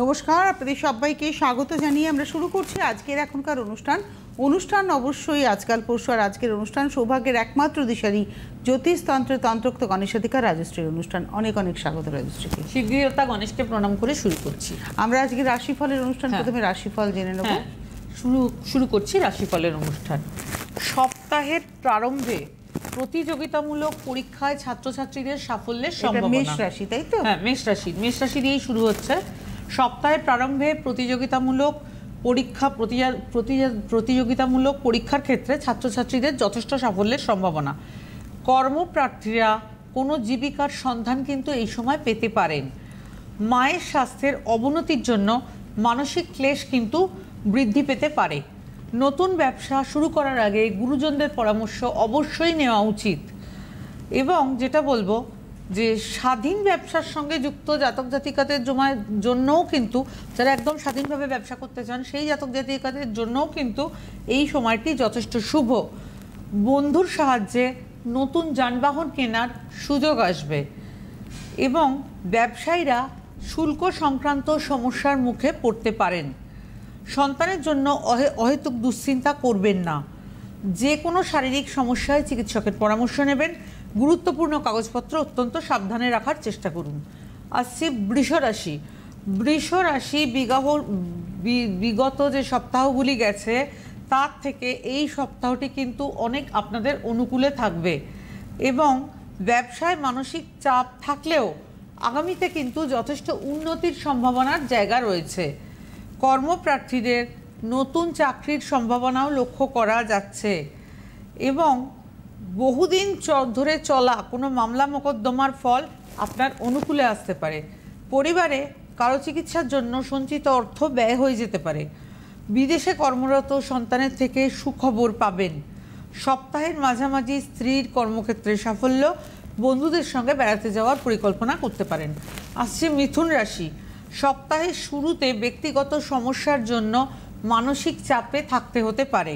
নমস্কার, আপনাদের সবাইকে স্বাগত জানিয়ে আমরা শুরু করছি আজকের এখনকার অনুষ্ঠান অবশ্যই আজকাল পরশু আর আজকের অনুষ্ঠান সৌভাগ্যের একমাত্র দিশারি জ্যোতিষতন্ত্র তন্ত্রোক্ত গণেশাধিকার রাজশ্রীর অনুষ্ঠান। অনেক অনেক স্বাগত রাজশ্রীকে। শীঘ্রতা গণেশকে প্রণাম করে শুরু করছি আমরা আজকে রাশিফলের অনুষ্ঠান। প্রথমে রাশিফল জেনে নেব। শুরু করছি রাশিফলের অনুষ্ঠান। সপ্তাহের প্রারম্ভে প্রতিযোগিতামূলক পরীক্ষায় ছাত্রছাত্রীদের সাফল্যের সম্ভাবনা। মেষ রাশি, তাই তো? হ্যাঁ, মেষ রাশি দিয়েই শুরু হচ্ছে। সপ্তাহের প্রারম্ভে প্রতিযোগিতামূলক পরীক্ষার ক্ষেত্রে ছাত্রছাত্রীদের যথেষ্ট সাফল্যের সম্ভাবনা। কর্মপ্রার্থীরা কোনো জীবিকার সন্ধান কিন্তু এই সময় পেতে পারেন। মায়ের স্বাস্থ্যের অবনতির জন্য মানসিক ক্লেশ কিন্তু বৃদ্ধি পেতে পারে। নতুন ব্যবসা শুরু করার আগে গুরুজনদের পরামর্শ অবশ্যই নেওয়া উচিত। এবং যেটা বলবো যে স্বাধীন ব্যবসার সঙ্গে যুক্ত জাতক জাতিকাদের জন্যও কিন্তু, যারা একদম স্বাধীনভাবে ব্যবসা করতে চান সেই জাতক জাতিকাদের জন্যও কিন্তু এই সময়টি যথেষ্ট শুভ। বন্ধুর সাহায্যে নতুন যানবাহন কেনার সুযোগ আসবে এবং ব্যবসায়ীরা শুল্ক সংক্রান্ত সমস্যার মুখে পড়তে পারেন। সন্তানের জন্য অহেতুক দুশ্চিন্তা করবেন না। যে কোনো শারীরিক সমস্যায় চিকিৎসকের পরামর্শ নেবেন। গুরুত্বপূর্ণ কাগজপত্র অত্যন্ত সাবধানে রাখার চেষ্টা করুন। আসছে বৃষ রাশি বিগত যে সপ্তাহগুলি গেছে তার থেকে এই সপ্তাহটি কিন্তু অনেক আপনাদের অনুকূলে থাকবে এবং ব্যবসায় মানসিক চাপ থাকলেও আগামীতে কিন্তু যথেষ্ট উন্নতির সম্ভাবনার জায়গা রয়েছে। কর্মপ্রার্থীদের নতুন চাকরির সম্ভাবনাও লক্ষ্য করা যাচ্ছে এবং বহুদিন ধরে চলা কোনো মামলা মোকদ্দমার ফল আপনার অনুকূলে আসতে পারে। পরিবারে কারো চিকিৎসার জন্য সঞ্চিত অর্থ ব্যয় হয়ে যেতে পারে। বিদেশে কর্মরত সন্তানের থেকে সুখবর পাবেন। সপ্তাহের মাঝামাঝি স্ত্রীর কর্মক্ষেত্রে সাফল্য। বন্ধুদের সঙ্গে বেড়াতে যাওয়ার পরিকল্পনা করতে পারেন। আসছে মিথুন রাশি। সপ্তাহের শুরুতে ব্যক্তিগত সমস্যার জন্য মানসিক চাপে থাকতে হতে পারে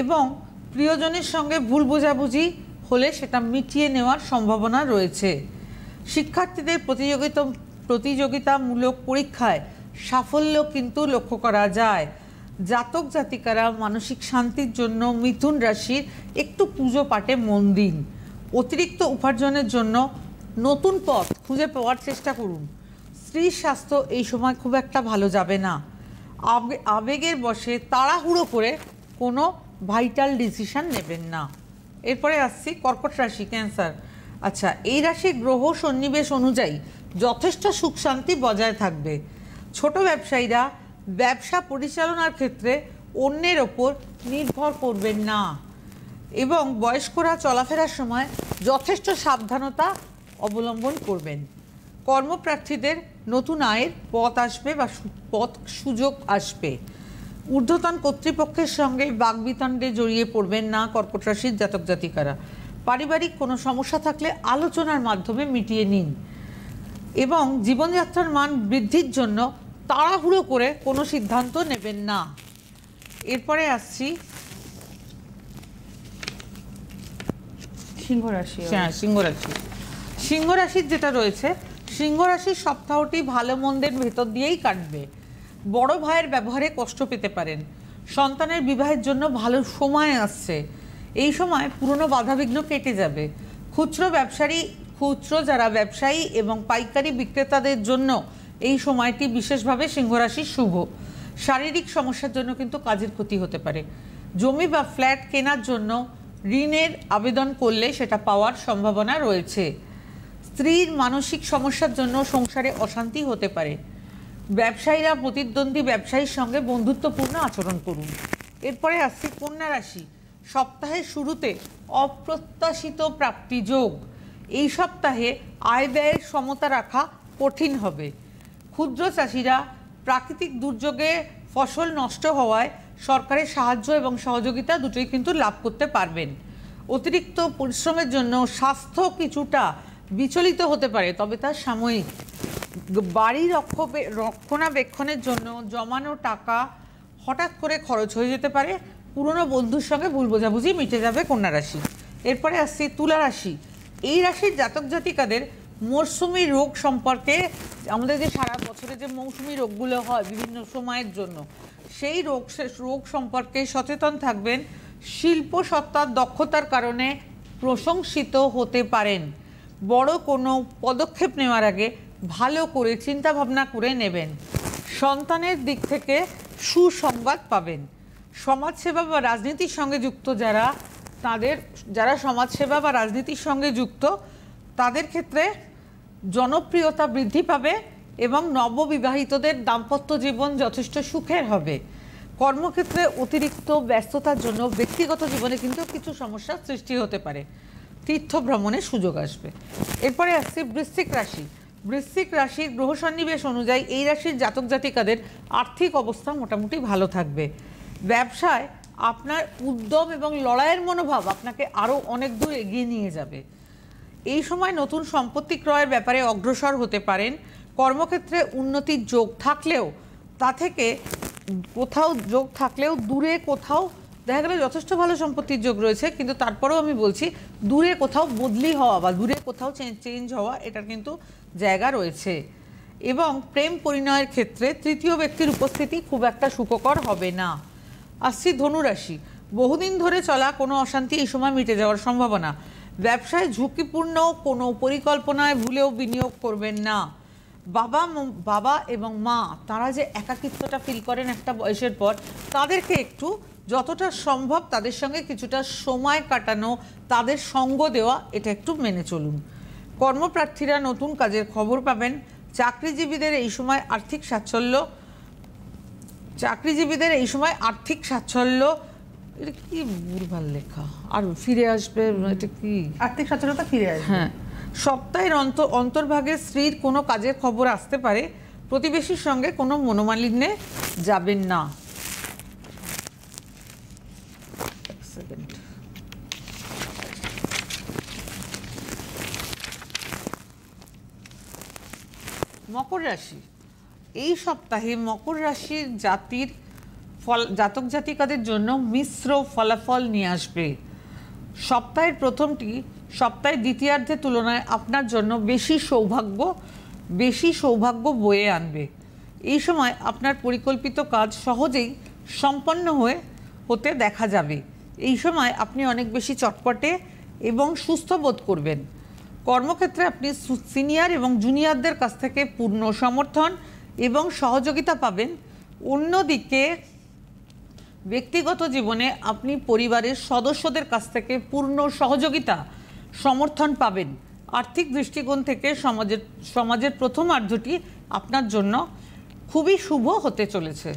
এবং প্রিয়জনের সঙ্গে ভুল বোঝাবুঝি হলে সেটা মিটিয়ে নেওয়ার সম্ভাবনা রয়েছে। শিক্ষার্থীদের প্রতিযোগিতামূলক পরীক্ষায় সাফল্য কিন্তু লক্ষ্য করা যায়। জাতক জাতিকারা মানসিক শান্তির জন্য মিথুন রাশির একটু পুজো পাঠে মন দিন। অতিরিক্ত উপার্জনের জন্য নতুন পথ খুঁজে পাওয়ার চেষ্টা করুন। স্ত্রীর স্বাস্থ্য এই সময় খুব একটা ভালো যাবে না। আবেগের বশে তাড়াহুড়ো করে কোনো ভাইটাল ডিসিশন নেবেন না। এরপরে আসছি কর্কট রাশি, ক্যান্সার। আচ্ছা, এই রাশির গ্রহ সন্নিবেশ অনুযায়ী যথেষ্ট সুখ শান্তি বজায় থাকবে। ছোট ব্যবসায়ীরা ব্যবসা পরিচালনার ক্ষেত্রে অন্যের ওপর নির্ভর করবেন না এবং বয়স্করা চলাফেরার সময় যথেষ্ট সাবধানতা অবলম্বন করবেন। কর্মপ্রার্থীদের নতুন আয়ের পথ সুযোগ আসবে। ঊর্ধ্বতন কর্তৃপক্ষের সঙ্গে বাগবিতণ্ডে জড়িয়ে পড়বেন না কর্কট রাশির জাতক জাতিকারা। পারিবারিক কোনো সমস্যা থাকলে আলোচনার মাধ্যমে মিটিয়ে নিন এবং জীবনযাত্রার মান বৃদ্ধির জন্য তাড়াহুড়ো করে কোনো সিদ্ধান্ত নেবেন না। এরপরে আসছি সিংহ রাশি। সিংহ রাশির যেটা রয়েছে, সিংহ রাশির সপ্তাহটি ভালো মন্দের ভেতর দিয়েই কাটবে। বড় ভাইয়ের ব্যবহারে কষ্ট পেতে পারেন। সন্তানের বিবাহের জন্য ভালো সময় আসছে। এই সময় পুরনো বাধাবিঘ্ন কেটে যাবে। খুচরো যারা ব্যবসায়ী এবং পাইকারি বিক্রেতাদের জন্য এই সময়টি বিশেষভাবে সিংহ রাশির শুভ। শারীরিক সমস্যার জন্য কিন্তু কাজের ক্ষতি হতে পারে। জমি বা ফ্ল্যাট কেনার জন্য ঋণের আবেদন করলে সেটা পাওয়ার সম্ভাবনা রয়েছে। স্ত্রীর মানসিক সমস্যার জন্য সংসারে অশান্তি হতে পারে। ব্যবসায়ীরা প্রতিদ্বন্দ্বী ব্যবসায়ীর সঙ্গে বন্ধুত্বপূর্ণ আচরণ করুন। এরপরে আসছে কন্যা রাশি। সপ্তাহের শুরুতে অপ্রত্যাশিত প্রাপ্তি যোগ। এই সপ্তাহে আয় ব্যয়ের সমতা রাখা কঠিন হবে। ক্ষুদ্র চাষিরা প্রাকৃতিক দুর্যোগে ফসল নষ্ট হওয়ায় সরকারের সাহায্য এবং সহযোগিতা দুটোই কিন্তু লাভ করতে পারবেন। অতিরিক্ত পরিশ্রমের জন্য স্বাস্থ্য কিছুটা বিচলিত হতে পারে, তবে তা সাময়িক। বাড়ি রক্ষণাবেক্ষণের জন্য জমানো টাকা হঠাৎ করে খরচ হয়ে যেতে পারে। পুরনো বন্ধুর সঙ্গে ভুল বোঝাবুঝি মিটে যাবে কন্যা রাশি। এরপরে আসছি তুলা রাশি। এই রাশির জাতক জাতিকাদের মরশুমি রোগ সম্পর্কে, আমাদের যে সারা বছরে যে মৌসুমি রোগগুলো হয় বিভিন্ন সময়ের জন্য, সেই রোগ সম্পর্কে সচেতন থাকবেন। শিল্প সত্তার দক্ষতার কারণে প্রশংসিত হতে পারেন। বড় কোনো পদক্ষেপ নেওয়ার আগে ভালো করে চিন্তা ভাবনা করে নেবেন। সন্তানের দিক থেকে সুসংবাদ পাবেন। সমাজসেবা বা রাজনীতির সঙ্গে যুক্ত যারা সমাজসেবা বা রাজনীতির সঙ্গে যুক্ত, তাদের ক্ষেত্রে জনপ্রিয়তা বৃদ্ধি পাবে এবং নববিবাহিতদের দাম্পত্য জীবন যথেষ্ট সুখের হবে। কর্মক্ষেত্রে অতিরিক্ত ব্যস্ততার জন্য ব্যক্তিগত জীবনে কিন্তু কিছু সমস্যার সৃষ্টি হতে পারে। তীর্থ ভ্রমণের সুযোগ আসবে। এরপরে আসছে বৃশ্চিক রাশি। বৃশ্চিক রাশির গ্রহ সন্নিবেশ অনুযায়ী এই রাশির জাতক জাতিকাদের আর্থিক অবস্থা মোটামুটি ভালো থাকবে। ব্যবসায় আপনার উদ্যম এবং লড়াইয়ের মনোভাব আপনাকে আরও অনেক দূর এগিয়ে নিয়ে যাবে। এই সময় নতুন সম্পত্তি ক্রয়ের ব্যাপারে অগ্রসর হতে পারেন। কর্মক্ষেত্রে উন্নতির যোগ থাকলেও দূরে কোথাও দেখা গেল যথেষ্ট ভালো সম্পত্তির যোগ রয়েছে, কিন্তু তারপরেও আমি বলছি দূরে কোথাও বদলি হওয়া বা দূরে কোথাও চেঞ্জ হওয়া, এটার কিন্তু জায়গা রয়েছে। এবং প্রেম পরিণয়ের ক্ষেত্রে তৃতীয় ব্যক্তির উপস্থিতি খুব একটা সুখকর হবে না। আসছি ধনুরাশি। বহুদিন ধরে চলা কোনো অশান্তি এই সময় মিটে যাওয়ার সম্ভাবনা। ব্যবসায় ঝুঁকিপূর্ণ কোনো পরিকল্পনায় ভুলেও বিনিয়োগ করবেন না। বাবা এবং মা, তারা যে একাকিত্বটা ফিল করেন একটা বয়সের পর, তাদেরকে একটু যতটা সম্ভব তাদের সঙ্গে কিছুটা সময় কাটানো, তাদের সঙ্গ দেওয়া, এটা একটু মেনে চলুন। কর্মপ্রার্থীরা নতুন কাজের খবর পাবেন। চাকরিজীবীদের এই সময় আর্থিক সাচ্ছল্য, এটা কি ভুলভাল লেখা, আর ফিরে আসবে, এটা কি আর্থিক সচ্ছলতা ফিরে আসবে। হ্যাঁ, সপ্তাহের অন্তর্ভাগে স্ত্রীর কোনো কাজের খবর আসতে পারে। প্রতিবেশীর সঙ্গে কোনো মনোমালিন্যে যাবেন না। মকর রাশি। এই সপ্তাহে মকর রাশির জাতক জাতিকাদের জন্য মিশ্র ফলাফল নিয়ে আসবে। সপ্তাহের প্রথমটি সপ্তাহের দ্বিতীয়ার্ধের তুলনায় আপনার জন্য বেশি সৌভাগ্য বয়ে আনবে। এই সময় আপনার পরিকল্পিত কাজ সহজেই সম্পন্ন হতে দেখা যাবে। এই সময় আপনি অনেক বেশি চটপটে এবং সুস্থ বোধ করবেন। কর্মক্ষেত্রে আপনি সিনিয়র এবং জুনিয়রদের কাছ থেকে পূর্ণ সমর্থন এবং সহযোগিতা পাবেন। অন্যদিকে ব্যক্তিগত জীবনে আপনি পরিবারের সদস্যদের কাছ থেকে পূর্ণ সহযোগিতা সমর্থন পাবেন। আর্থিক দৃষ্টিকোণ থেকে সমাজের প্রথমার্ধটি আপনার জন্য খুবই শুভ হতে চলেছে।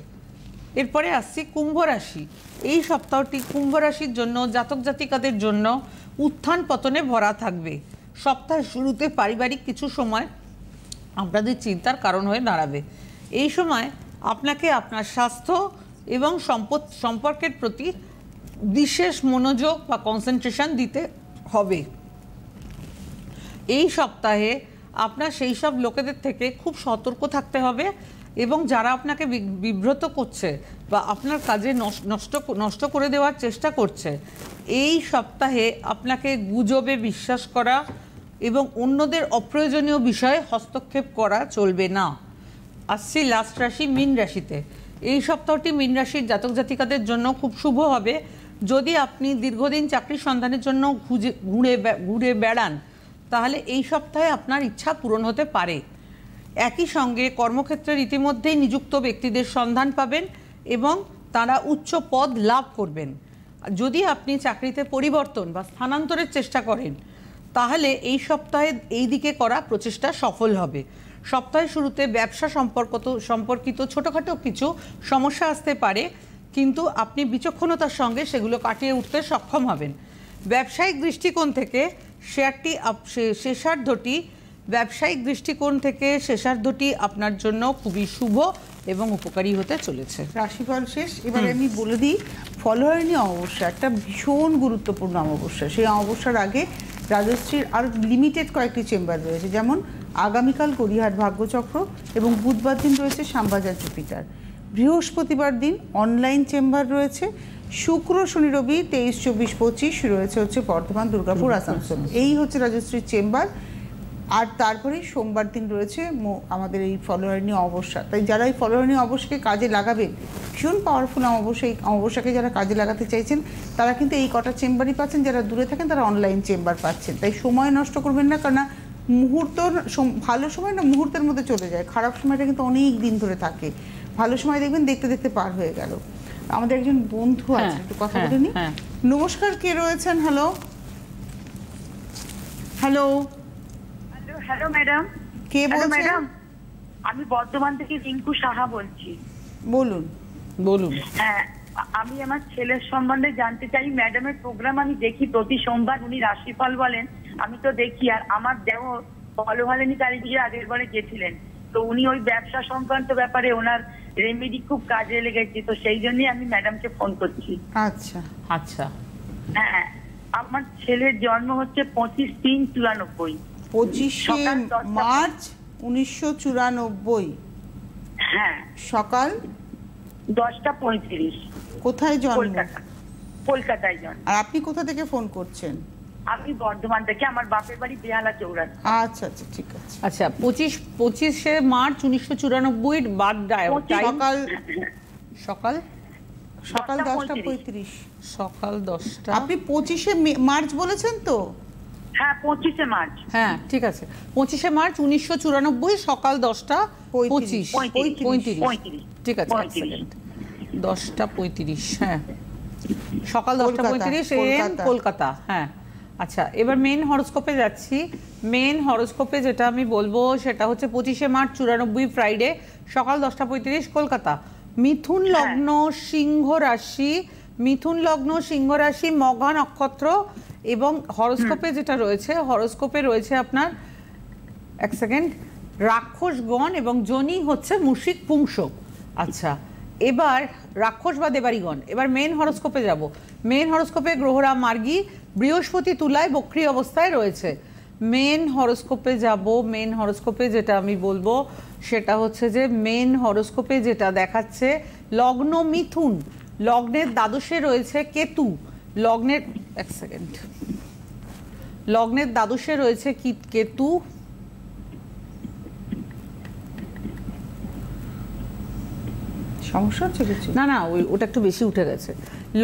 এরপরে আসছি কুম্ভ রাশি। এই সপ্তাহটি কুম্ভ রাশির জন্য জাতক জাতিকাদের জন্য উত্থান পতনে ভরা থাকবে। সপ্তাহের শুরুতে পারিবারিক কিছু সময় আপনাদের চিন্তার কারণ হয়ে দাঁড়াবে। এই সময় আপনাকে আপনার স্বাস্থ্য এবং সম্পর্কের প্রতি বিশেষ মনোযোগ বা কনসেন্ট্রেশন দিতে হবে। এই সপ্তাহে আপনার সেই সব লোকেদের থেকে খুব সতর্ক থাকতে হবে এবং যারা আপনাকে বিব্রত করছে বা আপনার কাজে নষ্ট করে দেওয়ার চেষ্টা করছে, এই সপ্তাহে আপনাকে গুজবে বিশ্বাস করা এবং অন্যদের অপ্রয়োজনীয় বিষয়ে হস্তক্ষেপ করা চলবে না। আসছি লাস্ট রাশি মীন রাশিতে। এই সপ্তাহটি মীন রাশির জাতক জাতিকাদের জন্য খুব শুভ হবে। যদি আপনি দীর্ঘদিন চাকরির সন্ধানের জন্য ঘুরে বেড়ান, তাহলে এই সপ্তাহে আপনার ইচ্ছা পূরণ হতে পারে। একই সঙ্গে কর্মক্ষেত্রের ইতিমধ্যেই নিযুক্ত ব্যক্তিদের সন্ধান পাবেন এবং তারা উচ্চ পদ লাভ করবেন। যদি আপনি চাকরিতে পরিবর্তন বা স্থানান্তরের চেষ্টা করেন, তাহলে এই সপ্তাহে এই দিকে করা প্রচেষ্টা সফল হবে। সপ্তাহের শুরুতে ব্যবসা সম্পর্কিত ছোটোখাটো কিছু সমস্যা আসতে পারে, কিন্তু আপনি বিচক্ষণতার সঙ্গে সেগুলো কাটিয়ে উঠতে সক্ষম হবেন। ব্যবসায়িক দৃষ্টিকোণ থেকে শেষার্ধটি আপনার জন্য খুবই শুভ এবং উপকারী হতে চলেছে। রাশিফল শেষ। এবারে আমি বলে দিই, ফলোয়ারিণী অমাবস্যা একটা ভীষণ গুরুত্বপূর্ণ অমাবস্যা। সেই অমাবস্যার আগে রাজশ্রীর আর লিমিটেড কয়েকটি চেম্বার রয়েছে, যেমন আগামীকাল গড়িয়াহাট ভাগ্যচক্র এবং বুধবার দিন রয়েছে শ্যামবাজার জুপিটার। বৃহস্পতিবার দিন অনলাইন চেম্বার রয়েছে। শুক্র শনি রবি 23, 24, 25 রয়েছে বর্ধমান, দুর্গাপুর, আসানসোল। এই হচ্ছে রাজশ্রীর চেম্বার। আর তারপরে সোমবার দিন রয়েছে আমাদের এই ফলোহারিণী অমাবস্যা। তাই যারা এই ফলোহারিণী অমাবস্যাকে কাজে লাগাবেন, ভীষণ পাওয়ারফুল অমাবস্যা, এই অমাবস্যাকে যারা কাজে লাগাতে চাইছেন তারা কিন্তু এই কটা চেম্বারই পাচ্ছেন, যারা দূরে থাকেন তারা অনলাইন চেম্বার পাচ্ছেন। তাই সময় নষ্ট করবেন না, কারণ মুহূর্ত ভালো সময় না মুহূর্তের মধ্যে চলে যায়, খারাপ সময়টা কিন্তু অনেক দিন ধরে থাকে, ভালো সময় দেখবেন দেখতে দেখতে পার হয়ে গেল। আমাদের একজন বন্ধু আছে, একটু কথা বলে নি। নমস্কার, কে রয়েছেন? Hello hello hello madam. কে বলছেন? ম্যাডাম, আমি বর্ধমান থেকে রিঙ্কু সাহা বলছি। বলুন। বলুন। হ্যাঁ, আমি আমার ছেলের সম্বন্ধে জানতে চাই। ম্যাডামের প্রোগ্রাম আমি দেখি প্রতি সোমবার, উনি রাশিফল বলেন, আমি তো দেখি। আর আমার দেওর ফলোহারিণী কালীপুজোর আগের বারে গেছিলেন, তো উনি ওই ব্যবসা সংক্রান্ত ব্যাপারে ওনার রেমেডি খুব কাজে লেগেছে, তো সেই জন্যই আমি ম্যাডামকে ফোন করছি। আচ্ছা আচ্ছা, হ্যাঁ, আমার ছেলের জন্ম হচ্ছে 25/3/94। 25শে মার্চ 1994। হ্যাঁ, সকাল 10:35। কোথায় জন্ম? কলকাতায় জন্ম। আর আপনি কোথা থেকে ফোন করছেন? আমি বর্ধমান থেকে, আমার বাপের বাড়ি বেহালা চৌরাস্তা। আচ্ছা আচ্ছা, ঠিক আছে। আচ্ছা, 25শে মার্চ 1994 বার্থডে। সকাল সকাল সকাল 10:35। সকাল 10টা। আপনি 25শে মার্চ বলেছেন তো? হ্যাঁ, 25শে মার্চ। হ্যাঁ, ঠিক আছে। 25শে মার্চ 1994 সকাল 10:35। ঠিক আছে, এক সেকেন্ড। 10:35। হ্যাঁ, সকাল 10:35 AM, কলকাতা। হ্যাঁ, আচ্ছা, এবার মেন হরোস্কোপে যাচ্ছি। মেন হরোস্কোপে যেটা আমি বলবো সেটা হচ্ছে 25শে মার্চ 94 ফ্রাইডে সকাল 10:35 কলকাতা। মিথুন লগ্ন, সিংহ রাশি। মিথুন লগ্ন, সিংহ রাশি, মঘা নক্ষত্র। এবং হরোস্কোপে যেটা রয়েছে, হরোস্কোপে রয়েছে আপনার এক সেকেন্ড রাক্ষসগণ এবং জনি হচ্ছে মুশিক পুংস। আচ্ছা, এবার রাক্ষস বা দেবারিগণ। এবার মেন হরোস্কোপে যাব। মেন হরোস্কোপে গ্রহরা মার্গী, বৃহস্পতি তুলায় বক্রী অবস্থায় রয়েছে। মেন হরোস্কোপে যাব। মেন হরোস্কোপে যেটা আমি বলবো সেটা হচ্ছে যে মেন হরোস্কোপে যেটা দেখাচ্ছে লগ্ন মিথুন, লগ্নের দ্বাদশে রয়েছে কেতু। লগ্নের এক সেকেন্ড, লগ্নের দ্বাদশে রয়েছে কেতু। সমস্যা হচ্ছে কিছু? না না, ওটা একটু বেশি উঠে গেছে।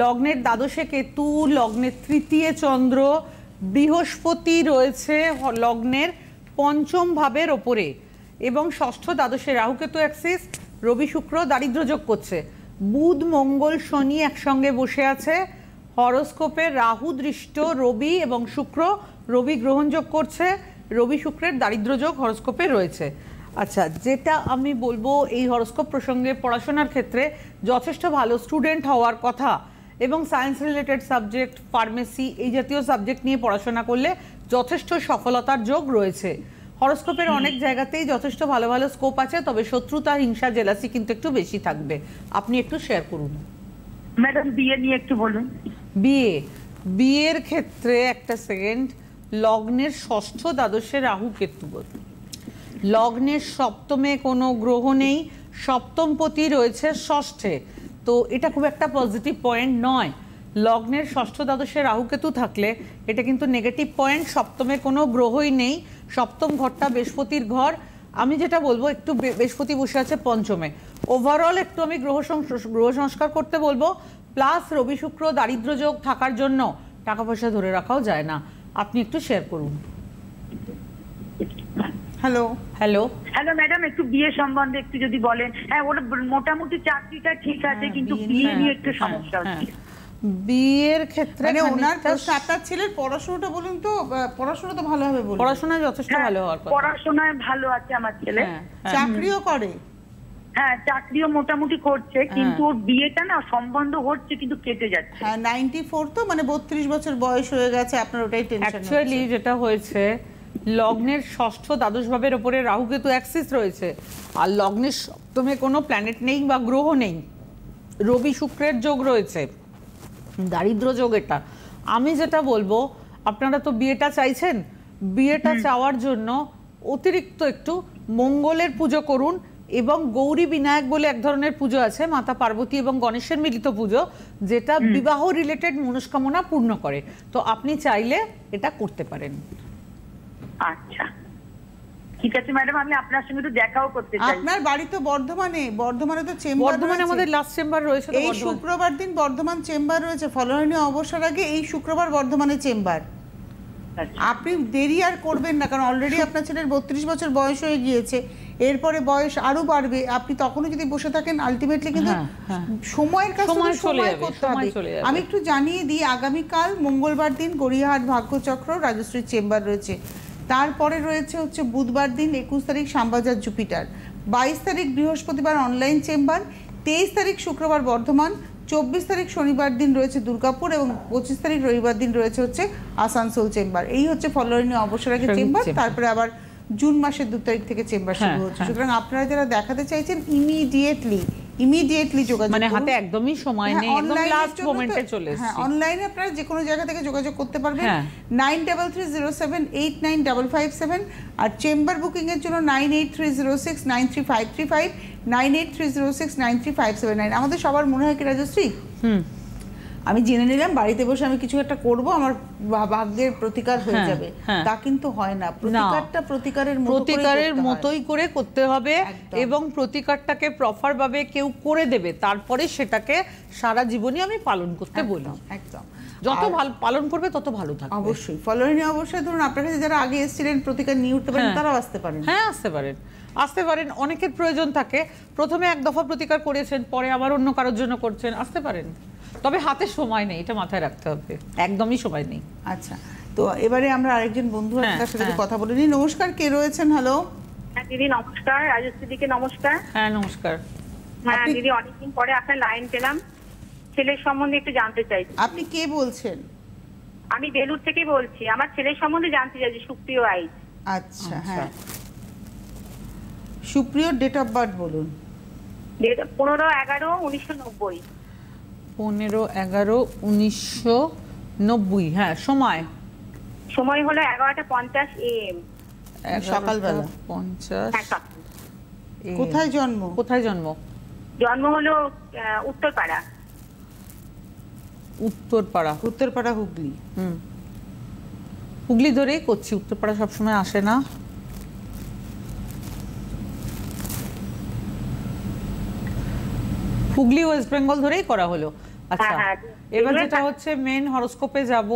লগ্নের দ্বাদশে কেতু, লগ্নের তৃতীয় চন্দ্র, বৃহস্পতি রয়েছে লগ্নের পঞ্চম ভাবের ওপরে এবং ষষ্ঠ দ্বাদশে রাহুকেতু অ্যাক্সিস, রবি শুক্র দারিদ্র যোগ করছে। বুধ মঙ্গল শনি একসঙ্গে বসে আছে। হরোস্কোপে রাহু দৃষ্ট রবি এবং শুক্র, রবি গ্রহণ যোগ করছে, রবি শুক্রের দারিদ্র যোগ হরোস্কোপে রয়েছে। আচ্ছা, যেটা আমি বলবো এই হরোস্কোপ প্রসঙ্গে পড়াশোনার ক্ষেত্রে যথেষ্ট ভালো স্টুডেন্ট হওয়ার কথা এবং সায়েন্স রিলেটেড সাবজেক্ট, ফার্মেসি এই জাতীয় সাবজেক্ট নিয়ে পড়াশোনা করলে যথেষ্ট সফলতার যোগ রয়েছে। হরোস্কোপের অনেক জায়গাতেই যথেষ্ট ভালো ভালো স্কোপ আছে, তবে শত্রুতা, হিংসা, জেলাসি কিন্তু একটু বেশি থাকবে। আপনি একটু শেয়ার করুন। ম্যাডাম, বিয়ে নিয়ে একটু বলুন। বিয়ের ক্ষেত্রে একটা সেকেন্ড, লগ্নের ষষ্ঠ দ্বাদশে রাহু কেতু। লগ্নের সপ্তমে কোনো গ্রহ নেই, সপ্তমপতি রয়েছে ষষ্ঠে, তো এটা খুব একটা পজিটিভ পয়েন্ট নয়। লগ্নের ষষ্ঠ দ্বাদশে রাহুকেতু থাকলে এটা কিন্তু নেগেটিভ পয়েন্ট। সপ্তমে কোনো গ্রহই নেই, সপ্তম ঘরটা বৃহস্পতির ঘর। আমি যেটা বলবো, একটু বৃহস্পতি বসে আছে পঞ্চমে, ওভারঅল একটু আমি গ্রহ সংস্কার করতে বলবো। প্লাস রবি শুক্র দারিদ্র যোগ থাকার জন্য টাকা পয়সা ধরে রাখাও যায় না। আপনি একটু শেয়ার করুন। হ্যালো হ্যালো হ্যালো ম্যাডাম, একটু বিয়ে সম্বন্ধে একটু যদি বলেন। হ্যাঁ, ওর মোটামুটি চাকরিটা ঠিক আছে, কিন্তু বিয়ে নিয়ে একটু সমস্যা হচ্ছে। বিয়ের ক্ষেত্রে মানে ওনার প্রশ্ন, আপনার ছেলের পড়াশোনাটা বলুন তো। পড়াশোনা তো ভালো হবে বলুন। পড়াশোনায় যথেষ্ট ভালো হওয়ার কথা। পড়াশোনায় ভালো আছে আমার ছেলে। চাকরিও করে? হ্যাঁ, চাকরিও মোটামুটি করছে, কিন্তু ওর বিয়েটা না সম্বন্ধ হচ্ছে কিন্তু কেটে যাচ্ছে। হ্যাঁ, 94 তো, মানে 32 বছর বয়স হয়ে গেছে, আপনার ওটাই টেনশন। অ্যাকচুয়ালি যেটা হয়েছে, লগ্নের ষষ্ঠ দ্বাদশ ভাবের ওপরে রাহুকেতু অ্যাক্সিস রয়েছে, আর লগ্নের সপ্তমে কোনো প্ল্যানেট নেই বা গ্রহ নেই, রবি শুক্রের যোগ রয়েছে, দারিদ্র যোগ। এটা আমি যেটা বলবো, আপনারা তো বিয়েটা চাইছেন, বিয়েটা চাওয়ার জন্য অতিরিক্ত একটু মঙ্গলের পুজো করুন এবং গৌরী বিনায়ক বলে এক ধরনের পুজো আছে, মাতা পার্বতী এবং গণেশের মিলিত পুজো, যেটা বিবাহ রিলেটেড মনস্কামনা পূর্ণ করে। তো আপনি চাইলে এটা করতে পারেন। আচ্ছা, ঠিক আছে ম্যাডাম, আমি আপনার সঙ্গে একটু দেখাও করতে চাই। আপনার বাড়ি তো বর্ধমানে, বর্ধমানে তো চেম্বার, বর্ধমানে আমাদের লাস্ট চেম্বার রয়েছে তো এই বর্ধমানে। শুক্রবার দিন বর্ধমান চেম্বার রয়েছে, ফলোহরণী অবসর আগে এই শুক্রবার বর্ধমানে চেম্বার। আচ্ছা। আপনি দেরি আর করবেন না, কারণ অলরেডি আপনার ছেলের 32 বছর বয়স হয়ে গিয়েছে, এরপরে বয়স আরো বাড়বে। আপনি তখনও যদি বসে থাকেন আলটিমেটলি কিন্তু সময়ের কাছে সময় করতে হবে। আমি একটু জানিয়ে দিই, আগামীকাল মঙ্গলবার দিন গড়িয়াহাট ভাগ্যচক্র রাজশ্রীর চেম্বার রয়েছে। তারপরে রয়েছে হচ্ছে বুধবার দিন 21 তারিখ শ্যামবাজার জুপিটার, 22 তারিখ বৃহস্পতিবার অনলাইন চেম্বার, 23 তারিখ শুক্রবার বর্ধমান, 24 তারিখ শনিবার দিন রয়েছে দুর্গাপুর এবং 25 তারিখ রবিবার দিন রয়েছে হচ্ছে আসানসোল চেম্বার। এই হচ্ছে ফলোহরণী অবসর আগে চেম্বার। তারপরে আবার জুন মাসের 2 তারিখ থেকে চেম্বার শুরু হচ্ছে। সুতরাং আপনারা যারা দেখাতে চাইছেন ইমিডিয়েটলি যোগাযোগ, মানে হাতে একদমই সময় নেই, একদম লাস্ট মোমেন্টে চলে এসেছে। হ্যাঁ, অনলাইনে আপনারা যে কোনো জায়গা থেকে যোগাযোগ করতে পারবেন 9330789557, আর চেম্বার বুকিং এর জন্য 9830693535, 9830693579। আমাদের সবার মনে হয় কি রাজশ্রী, আমি জেনে নিলাম বাড়িতে বসে আমি কিছু একটা করব, আমার ভাগ্যের প্রতিকার হয়ে যাবে, তা কিন্তু হয় না। প্রতিকারের মতোই করে করতে হবে, এবং প্রতিকারটাকে প্রপার ভাবে কেউ করে দেবে, তারপরে সেটাকে সারা জীবনই আমি পালন করতে বলি। একদম, যত ভালো পালন করবে তত ভালো থাকবে। অবশ্যই ফলোহরণী অবশ্যই, ধরুন আপনার কাছে যারা আগে এসেছিলেন প্রতিকার নিয়ে উঠতে পারেন, তারাও আসতে পারেন। হ্যাঁ, আসতে পারেন। অনেকের প্রয়োজন থাকে, প্রথমে এক দফা প্রতিকার করেছেন, পরে আবার অন্য কারোর জন্য করছেন, আসতে পারেন। তবে হাতে সময় নেই, এটা মাথায় রাখতে হবে, একদমই সময় নেই। আচ্ছা, তো এবারে আমরা আরেকজন বন্ধু আপনার সাথে কথা বলে নিই। নমস্কার, কে রয়েছেন? হ্যালো। হ্যাঁ দিদি নমস্কার, রাজশ্রী দিকে নমস্কার। হ্যাঁ নমস্কার। হ্যাঁ দিদি, অনেকদিন পরে আপনার লাইন পেলাম, ছেলের সম্বন্ধে একটু জানতে চাইছি। আপনি কে বলছেন? আমি বেলুর থেকে বলছি, আমার ছেলের সম্বন্ধে জানতে চাইছি, সুপ্রিয় আইচ। আচ্ছা, হ্যাঁ, সুপ্রিয় ডেট অফ বার্থ বলুন। 15/11/1990। 15/11/1990। হ্যাঁ, সময় হলো 11:50 AM, সকালবেলা। 50। কোথায় জন্ম? জন্ম হলো উত্তরপাড়া। উত্তরপাড়া হুগলি। হুগলি ধরেই করছি, উত্তরপাড়া সবসময় আসে না। হুগলি ওয়েস্ট বেঙ্গল ধরেই করা হলো। আচ্ছা, এবার যেটা হচ্ছে মেন হরোস্কোপে যাব।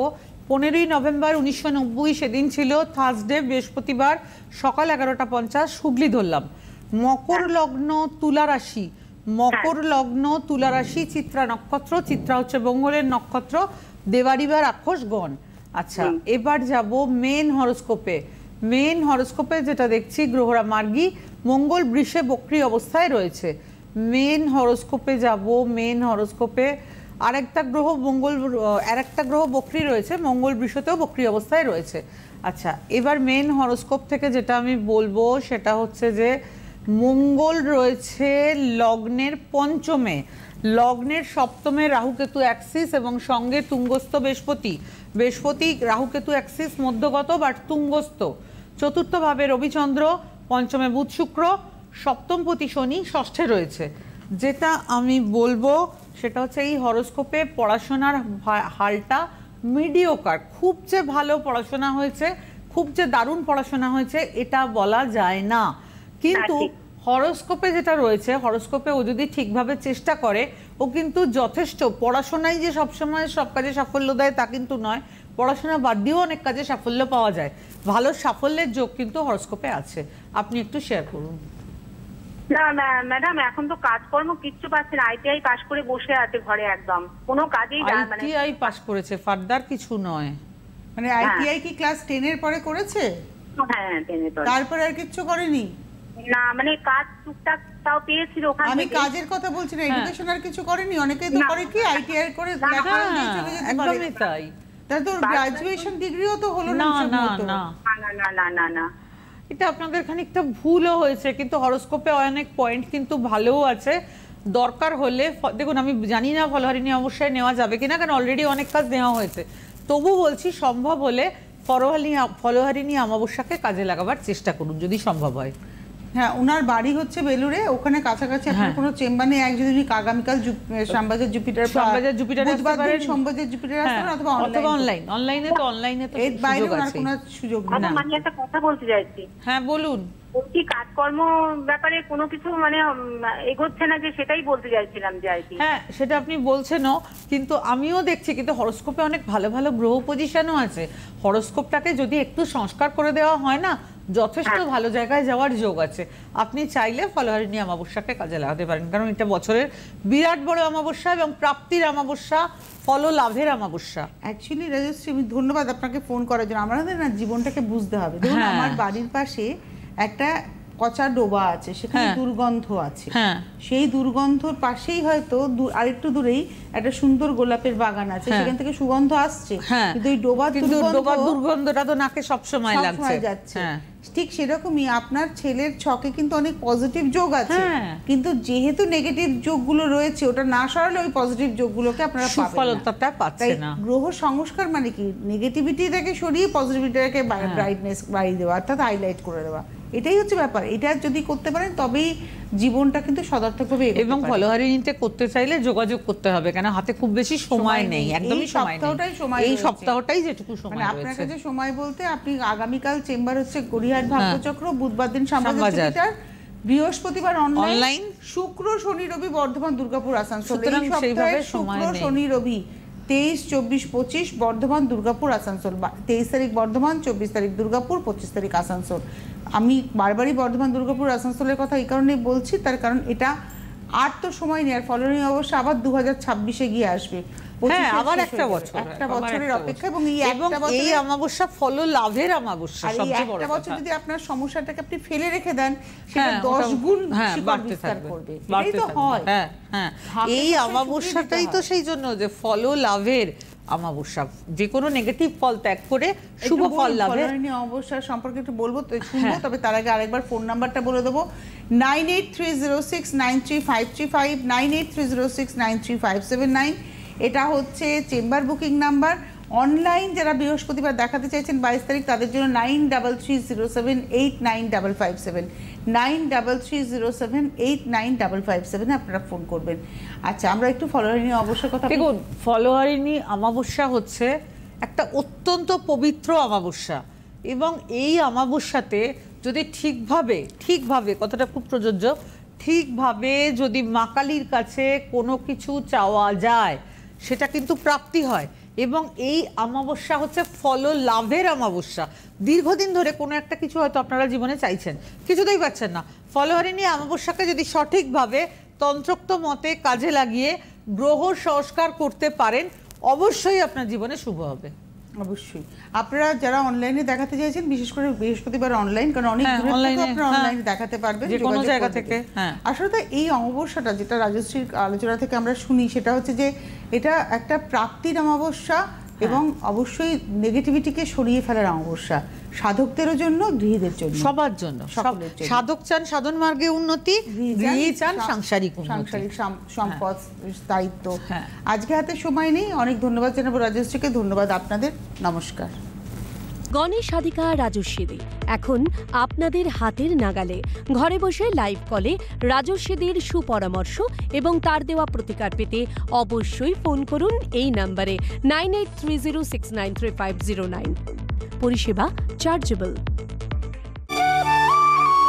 15ই নভেম্বর 1990, সেদিন ছিল থার্সডে, বৃহস্পতিবার, সকাল 11:50। হুগলি ধরলাম। মকর লগ্ন, তুলা রাশি। চিত্রা নক্ষত্র। চিত্রা হচ্ছে মঙ্গলের নক্ষত্র, দেবাড়ি বা রাক্ষস গণ। আচ্ছা, এবার যাব মেন হরোস্কোপে যেটা দেখছি, গ্রহরা মার্গী, মঙ্গল বৃষে বক্রী অবস্থায় রয়েছে। মেন হরোস্কোপে আরেকটা গ্রহ বক্রী রয়েছে, মঙ্গল বৃষতেও বক্রী অবস্থায় রয়েছে। আচ্ছা, এবার মেন হরোস্কোপ থেকে যেটা আমি বলবো সেটা হচ্ছে যে মঙ্গল রয়েছে লগ্নের পঞ্চমে, লগ্নের সপ্তমে রাহুকেতু অ্যাক্সিস এবং সঙ্গে তুঙ্গস্থ বৃহস্পতি রাহুকেতু অ্যাক্সিস মধ্যগত বা তুঙ্গস্থ। চতুর্থ ভাবে রবিচন্দ্র, পঞ্চমে বুধ শুক্র, সপ্তমপতি শনি ষষ্ঠে রয়েছে। যেটা আমি বলবো সেটা হচ্ছে এই হরোস্কোপে পড়াশোনার হালটা মিডিওকার। খুব যে ভালো পড়াশোনা হয়েছে, খুব যে দারুণ পড়াশোনা হয়েছে এটা বলা যায় না, কিন্তু হরোস্কোপে যেটা রয়েছে, হরোস্কোপে ও যদি ঠিকভাবে চেষ্টা করে, ও কিন্তু যথেষ্ট। পড়াশোনাই যে সবসময় সব কাজে সাফল্য দেয় তা কিন্তু নয়, পড়াশোনা বাদ দিয়েও অনেক কাজে সাফল্য পাওয়া যায়। ভালো সাফল্যের যোগ কিন্তু হরোস্কোপে আছে। আপনি একটু শেয়ার করুন। না ম্যাডাম, এখন তো কাজকর্ম কিচ্ছু পাচ্ছে না, ITI পাস করে বসে আছে ঘরে, একদম কোনো কাজেই ITI পাস করেছে, ফার্দার কিছু নয়। মানে ITI কি ক্লাস 10 এর পরে করেছে? হ্যাঁ, 10 এর পরে। তারপরে আর কিছু করেনি? না, মানে কাজ টুকটাক তাও পেয়েছিল ওখানে। আমি কাজের কথা বলছি না, এডুকেশন আর কিছু করেনি? অনেকেই তো করে কি ITI করে লেখাপড়া দিয়ে চলে যেতে পারে। একদমই তাই। তার তো গ্র্যাজুয়েশন ডিগ্রিও তো হলো না। না, এটা আপনাদের খানিকটা ভুলও হয়েছে, কিন্তু হরোস্কোপে অনেক পয়েন্ট কিন্তু ভালোও আছে। দরকার হলে দেখুন, আমি জানি না ফলোহারিণী অবশ্যই নেওয়া যাবে কিনা, কারণ অলরেডি অনেক কাজ নেওয়া হয়েছে। তবু বলছি, সম্ভব হলে ফলোহারিণী অমাবস্যাকে কাজে লাগাবার চেষ্টা করুন, যদি সম্ভব হয়। হ্যাঁ, ওনার বাড়ি হচ্ছে বেলুড়ে, ওখানে কাছাকাছি আপনার কোনো চেম্বার নেই। এক যদি আগামীকাল শ্যামবাজার জুপিটার শ্যামবাজার জুপিটার আসতে পারেন, অথবা অনলাইনে তো এর বাইরে ওনার কোনো সুযোগ নেই। আমি একটা কথা বলতে চাইছি। হ্যাঁ বলুন। কি কাজকর্ম ব্যাপারে কোনো কিছু মানে এগোচ্ছে না, যে সেটাই বলতে চাইছিলাম যে আর কি। হ্যাঁ, সেটা আপনি বলছেনও, কিন্তু আমিও দেখছি কিন্তু হরোস্কোপে অনেক ভালো ভালো গ্রহ পজিশনও আছে। হরোস্কোপটাকে যদি একটু সংস্কার করে দেওয়া হয় না, যথেষ্ট ভালো জায়গায় যাওয়ার যোগ আছে। আপনি চাইলে ফলহারিণী অমাবস্যাকে কাজে লাগাতে পারেন, কারণ এটা বছরের বিরাট বড় অমাবস্যা এবং প্রাপ্তির অমাবস্যা, ফল লাভের অমাবস্যা। অ্যাকচুয়ালি রাজশ্রী, আমি ধন্যবাদ আপনাকে ফোন করার জন্য। আমাদের না জীবনটাকে বুঝতে হবে। দেখুন, আমার বাড়ির পাশে একটা পচা ডোবা আছে, সেখানে দুর্গন্ধ আছে। সেই দুর্গন্ধর পাশেই হয়তো আরেকটু দূরেই একটা সুন্দর গোলাপের বাগান আছে, সেখান থেকে সুগন্ধ আসছে, কিন্তু এই ডোবার দুর্গন্ধটা তো নাকে সবসময় যাচ্ছে। ঠিক সেরকমই আপনার ছেলের ছকে কিন্তু অনেক পজিটিভ যোগ আছে, কিন্তু যেহেতু নেগেটিভ যোগগুলো রয়েছে, ওটা না সরালে ওই পজিটিভ যোগগুলোকে আপনারা পাচ্ছেন না। গ্রহ সংস্কার মানে কি, নেগেটিভিটিটাকে সরিয়ে পজিটিভিটিটাকে ব্রাইটনেস বাড়িয়ে দেওয়া, অর্থাৎ হাইলাইট করে দেওয়া, এটাই হচ্ছে ব্যাপার। এটা যদি করতে পারেন তবেই জীবনটা কিন্তু সদর্থকভাবে এগোতে পারে। এবং ফলহারিণীতে করতে চাইলে যোগাযোগ করতে হবে, কেন হাতে খুব বেশি সময় নেই, একদমই সময় নেই। এই সপ্তাহটাই যেটুকু সময় রয়েছে। আপনার কাছে সময় বলতে আপনি আগামীকাল চেম্বার হচ্ছে গড়িয়াহাট ভাগ্যচক্র, বুধবার দিন শ্যামবাজার, বৃহস্পতিবার অনলাইন, শুক্র শনি রবি বর্ধমান দুর্গাপুর আসানসোল। এই সপ্তাহে শুক্র শনি রবি 23, 24, 25 বর্ধমান দুর্গাপুর আসানসোল। 23 তারিখ বর্ধমান, 24 তারিখ দুর্গাপুর, 25 তারিখ আসানসোল। আমি বারবারই বর্ধমান দুর্গাপুর আসানসোলের কথা এই কারণেই বলছি, তার কারণ এটা আর তো সময় নেই। আর ফলহারিণী অবশ্য আবার 2026-এ গিয়ে আসবে। আবার একটা বছরের অপেক্ষা, এবং এই অমাবস্যা ফল লাভের অমাবস্যা। সবচেয়ে বড় কথা, বছর যদি আপনার সমস্যাটাকে আপনি ফেলে রেখে দেন, সেটা 10 গুণ বাড়তে করবে। এটাই তো হয়। এই অমাবস্যাটাই তো সেই জন্য যে ফল লাভের অমাবস্যা, যে কোনো নেগেটিভ ফল ত্যাগ করে শুভ ফল লাভের। ফলহারিণী অমাবস্যা সম্পর্কে একটু বলবো, শুনবো, তবে তার আগে আরেকবার ফোন নাম্বারটা বলে দেবো, 9830693535, 9830693579। এটা হচ্ছে চেম্বার বুকিং নাম্বার। অনলাইন যারা বৃহস্পতিবার দেখাতে চাইছেন 22 তারিখ, তাদের জন্য 9330789557, 9330789557 আপনারা ফোন করবেন। আচ্ছা, আমরা একটু ফলহারিণী অমাবস্যার কথা দেখুন। ফলহারিণী অমাবস্যা হচ্ছে একটা অত্যন্ত পবিত্র অমাবস্যা, এবং এই অমাবস্যাতে যদি ঠিকভাবে কথাটা খুব প্রযোজ্য, ঠিকভাবে যদি মা কালীর কাছে কোনো কিছু চাওয়া যায়, সেটা কিন্তু প্রাপ্তি হয়। এবং এই অমাবস্যা হচ্ছে ফল লাভের অমাবস্যা। দীর্ঘদিন ধরে কোনো একটা কিছু হয়তো আপনারা জীবনে চাইছেন, কিছুতেই পাচ্ছেন না, ফলহারিণী অমাবস্যাকে যদি সঠিকভাবে তন্ত্রোক্ত মতে কাজে লাগিয়ে গ্রহ সংস্কার করতে পারেন, অবশ্যই আপনার জীবনে শুভ হবে। অবশ্যই আপনারা যারা অনলাইনে দেখাতে চাইছেন, বিশেষ করে বৃহস্পতিবার অনলাইন, কারণ অনেক অনলাইনে দেখাতে পারবেন যে কোনো জায়গা থেকে। আসলে এই অমাবস্যাটা যেটা রাজশ্রীর আলোচনা থেকে আমরা শুনি, সেটা হচ্ছে যে এটা একটা প্রাপ্তির অমাবস্যা, এবং অবশ্যই নেগেটিভিটিকে সরিয়ে ফেলার অমাবস্যা, সাধকদেরও জন্য, গৃহীদের জন্য, সবার জন্য। সাধক চান সাধন মার্গে উন্নতি, গৃহী চান সাংসারিক সম্পদ, দায়িত্ব। আজকে হাতে সময় নেই, অনেক ধন্যবাদ জানাবো রাজশ্রীকে। ধন্যবাদ আপনাদের, নমস্কার। গণেশ সাধিকা রাজস্বী দে এখন আপনাদের হাতের নাগালে। ঘরে বসে লাইভ কলে রাজস্বীদের সুপরামর্শ এবং তার দেওয়া প্রতিকার পেতে অবশ্যই ফোন করুন এই নম্বরে 9830693509। পরিষেবা চার্জেবল।